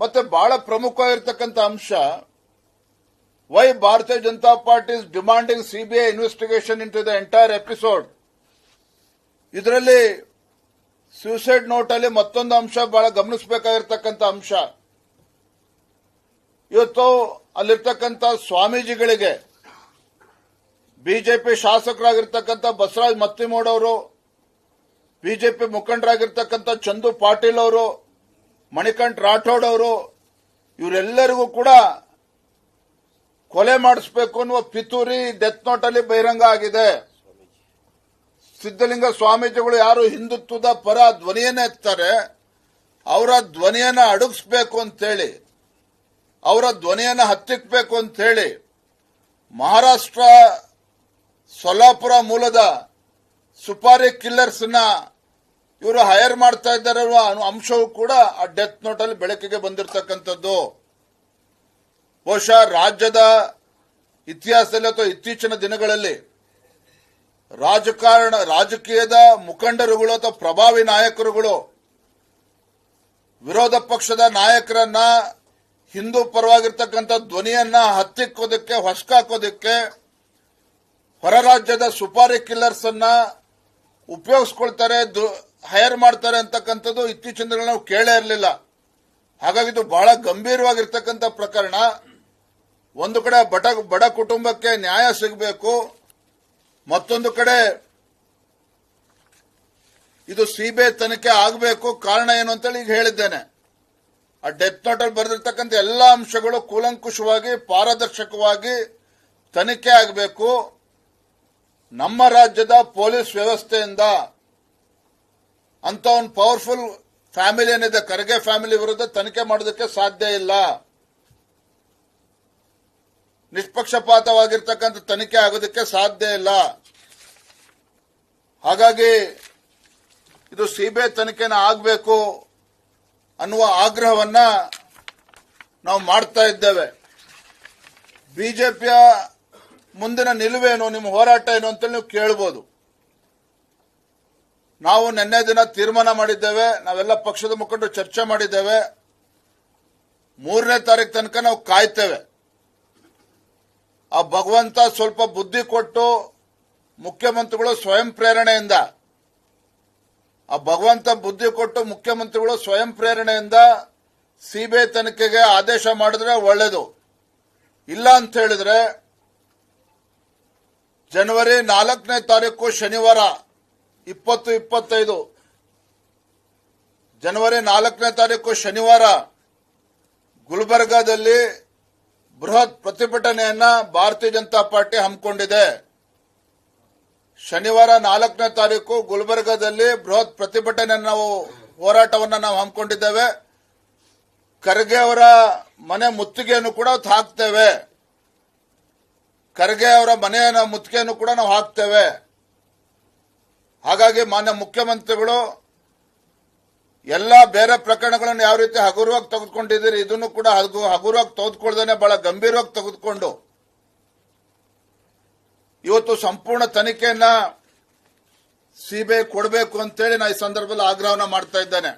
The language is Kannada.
ಮತ್ತೆ ಬಹಳ ಪ್ರಮುಖವಾಗಿರ್ತಕ್ಕಂಥ ಅಂಶ why Bharatiya Janata Party is demanding CBI investigation into the entire episode. ಇದರಲ್ಲಿ ಸೂಸೈಡ್ ನೋಟ್ ಅಲ್ಲಿ ಮತ್ತೊಂದು ಅಂಶ ಬಹಳ ಗಮನಿಸಬೇಕಾಗಿರ್ತಕ್ಕಂಥ ಅಂಶ. ಇವತ್ತು ಅಲ್ಲಿರ್ತಕ್ಕಂಥ ಸ್ವಾಮೀಜಿಗಳಿಗೆ ಬಿಜೆಪಿ ಶಾಸಕರಾಗಿರ್ತಕ್ಕಂಥ ಬಸವರಾಜ ಮತ್ತಿಮೂಡ್ ಅವರು, ಬಿಜೆಪಿ ಮುಖಂಡರಾಗಿರ್ತಕ್ಕಂಥ ಚಂದು ಪಾಟೀಲ್ ಅವರು, ಮಣಿಕಂಠ ರಾಠೋಡ್ ಅವರು, ಇವರೆಲ್ಲರಿಗೂ ಕೂಡ ಕೊಲೆ ಮಾಡಿಸಬೇಕು ಅನ್ನುವ ಪಿತೂರಿ ಡೆತ್ ನೋಟ್ ಅಲ್ಲಿ ಬಹಿರಂಗ ಆಗಿದೆ. ಸಿದ್ದಲಿಂಗ ಸ್ವಾಮೀಜಿಗಳು ಯಾರು ಹಿಂದುತ್ವದ ಪರ ಧ್ವನಿಯನ್ನ ಎತ್ತಾರೆ, ಅವರ ಧ್ವನಿಯನ್ನ ಅಡಗಿಸಬೇಕು ಅಂತೇಳಿ, ಅವರ ಧ್ವನಿಯನ್ನ ಹತ್ತಿಕ್ಕಬೇಕು ಅಂತ ಹೇಳಿ ಮಹಾರಾಷ್ಟ್ರ ಸೊಲ್ಲಾಪುರ ಮೂಲದ ಸುಪಾರಿ ಕಿಲ್ಲರ್ಸ್ ನ ಇವರು ಹೈರ್ ಮಾಡ್ತಾ ಇದ್ದಾರೆ ಅನ್ನೋ ಅಂಶವೂ ಕೂಡ ಆ ಡೆತ್ ನೋಟ್ ಅಲ್ಲಿ ಬೆಳಕಿಗೆ ಬಂದಿರತಕ್ಕಂಥದ್ದು. ಬಹುಶಃ ರಾಜ್ಯದ ಇತಿಹಾಸದಲ್ಲಿ ಅಥವಾ ಇತ್ತೀಚಿನ ದಿನಗಳಲ್ಲಿ ರಾಜಕೀಯದ ಮುಖಂಡರುಗಳು ಅಥವಾ ಪ್ರಭಾವಿ ನಾಯಕರುಗಳು ವಿರೋಧ ಪಕ್ಷದ ನಾಯಕರನ್ನ ಹಿಂದೂ ಪರವಾಗಿರ್ತಕ್ಕಂಥ ಧ್ವನಿಯನ್ನ ಹತ್ತಿಕ್ಕೋದಕ್ಕೆ, ಹೊಸಕಾಕೋದಕ್ಕೆ ಹೊರ ರಾಜ್ಯದ ಸುಪಾರಿ ಕಿಲ್ಲರ್ಸ್ ಅನ್ನ ಉಪಯೋಗಿಸ್ಕೊಳ್ತಾರೆ, ಹೈರ್ ಮಾಡ್ತಾರೆ ಅಂತಕ್ಕಂಥದ್ದು ಇತ್ತೀಚಿನ ದಿನಗಳಲ್ಲಿ ನಾವು ಕೇಳೇ ಇರಲಿಲ್ಲ. ಹಾಗಾಗಿ ಇದು ಬಹಳ ಗಂಭೀರವಾಗಿರ್ತಕ್ಕಂಥ ಪ್ರಕರಣ. ಒಂದು ಕಡೆ ಬಡ ಕುಟುಂಬಕ್ಕೆ ನ್ಯಾಯ ಸಿಗಬೇಕು, ಮತ್ತೊಂದು ಕಡೆ ಇದು ಸಿಬಿಐ ತನಿಖೆ ಆಗಬೇಕು. ಕಾರಣ ಏನು ಅಂತೇಳಿ ಈಗ ಹೇಳಿದ್ದೇನೆ. ಆ ಡೆತ್ ನೋಟ್ ಅಲ್ಲಿ ಬರೆದಿರ್ತಕ್ಕಂಥ ಎಲ್ಲಾ ಅಂಶಗಳು ಕೂಲಂಕುಷವಾಗಿ ಪಾರದರ್ಶಕವಾಗಿ ತನಿಖೆ ಆಗಬೇಕು. ನಮ್ಮ ರಾಜ್ಯದ ಪೊಲೀಸ್ ವ್ಯವಸ್ಥೆಯಿಂದ ಅಂತ ಒಂದು ಪವರ್ಫುಲ್ ಫ್ಯಾಮಿಲಿ ಏನಿದೆ, ಖರ್ಗೆ ಫ್ಯಾಮಿಲಿ ವಿರುದ್ಧ ತನಿಖೆ ಮಾಡೋದಕ್ಕೆ ಸಾಧ್ಯ ಇಲ್ಲ. ನಿಷ್ಪಕ್ಷಪಾತವಾಗಿರ್ತಕ್ಕಂಥ ತನಿಖೆ ಆಗೋದಕ್ಕೆ ಸಾಧ್ಯ ಇಲ್ಲ. ಹಾಗಾಗಿ ಇದು ಸಿಬಿಐ ತನಿಖೆನ ಆಗಬೇಕು ಅನ್ನುವ ಆಗ್ರಹವನ್ನ ನಾವು ಮಾಡ್ತಾ ಇದ್ದೇವೆ. ಬಿಜೆಪಿಯ ಮುಂದಿನ ನಿಲುವೇನು, ನಿಮ್ಮ ಹೋರಾಟ ಏನು ಅಂತೇಳಿ ನೀವು ಕೇಳಬಹುದು. ನಾವು ನಿನ್ನೆ ದಿನ ತೀರ್ಮಾನ ಮಾಡಿದ್ದೇವೆ, ನಾವೆಲ್ಲ ಪಕ್ಷದ ಮುಖಂಡರು ಚರ್ಚೆ ಮಾಡಿದ್ದೇವೆ. 3ನೇ ತಾರೀಕು ತನಕ ನಾವು ಕಾಯ್ತೇವೆ. ಆ ಭಗವಂತ ಸ್ವಲ್ಪ ಬುದ್ಧಿ ಕೊಟ್ಟು ಮುಖ್ಯಮಂತ್ರಿಗಳು ಸ್ವಯಂ ಪ್ರೇರಣೆಯಿಂದ, ಆ ಭಗವಂತ ಬುದ್ಧಿ ಕೊಟ್ಟು ಮುಖ್ಯಮಂತ್ರಿಗಳು ಸ್ವಯಂ ಪ್ರೇರಣೆಯಿಂದ ಸಿಬಿಐ ತನಿಖೆಗೆ ಆದೇಶ ಮಾಡಿದ್ರೆ ಒಳ್ಳೆಯದು. ಇಲ್ಲ ಅಂತ ಹೇಳಿದ್ರೆ ಜನವರಿ 4ನೇ ತಾರೀಕು ಶನಿವಾರ 2025 ಜನವರಿ 4ನೇ ತಾರೀಕು ಶನಿವಾರ ಗುಲ್ಬರ್ಗಾದಲ್ಲಿ ಬೃಹತ್ ಪ್ರತಿಭಟನೆಯನ್ನ ಭಾರತೀಯ ಜನತಾ ಪಾರ್ಟಿ ಹಮ್ಮಿಕೊಂಡಿದೆ. ಶನಿವಾರ 4ನೇ ತಾರೀಕು ಗುಲ್ಬರ್ಗಾದಲ್ಲಿ ಬೃಹತ್ ಪ್ರತಿಭಟನೆ ಹೋರಾಟವನ್ನು ನಾವು ಹಮ್ಮಿಕೊಂಡಿದ್ದೇವೆ. ಖರ್ಗೆ ಅವರ ಮನೆ ಮುತ್ತಿಗೆಯನ್ನು ಕೂಡ ಹಾಕ್ತೇವೆ. ಖರ್ಗೆ ಅವರ ಮನೆಯ ಮುತ್ತಿಗೆಯನ್ನು ಕೂಡ ನಾವು ಹಾಕ್ತೇವೆ. ಹಾಗಾಗಿ ಮಾನ್ಯ ಮುಖ್ಯಮಂತ್ರಿಗಳು ಎಲ್ಲ ಬೇರೆ ಪ್ರಕರಣಗಳನ್ನು ಯಾವ ರೀತಿ ಹಗುರವಾಗಿ ತೆಗೆದುಕೊಂಡಿದ್ದೀರಿ, ಇದನ್ನು ಕೂಡ ಹಗುರವಾಗಿ ತೆಗೆದುಕೊಳ್ಳದೇನೆ ಬಹಳ ಗಂಭೀರವಾಗಿ ತೆಗೆದುಕೊಂಡು ಇವತ್ತು ಸಂಪೂರ್ಣ ತನಿಖೆಯನ್ನ ಸಿಬಿಐ ಕೊಡಬೇಕು ಅಂತೇಳಿ ನಾನು ಈ ಸಂದರ್ಭದಲ್ಲಿ ಆಗ್ರಹವನ್ನ ಮಾಡ್ತಾ ಇದ್ದೇನೆ.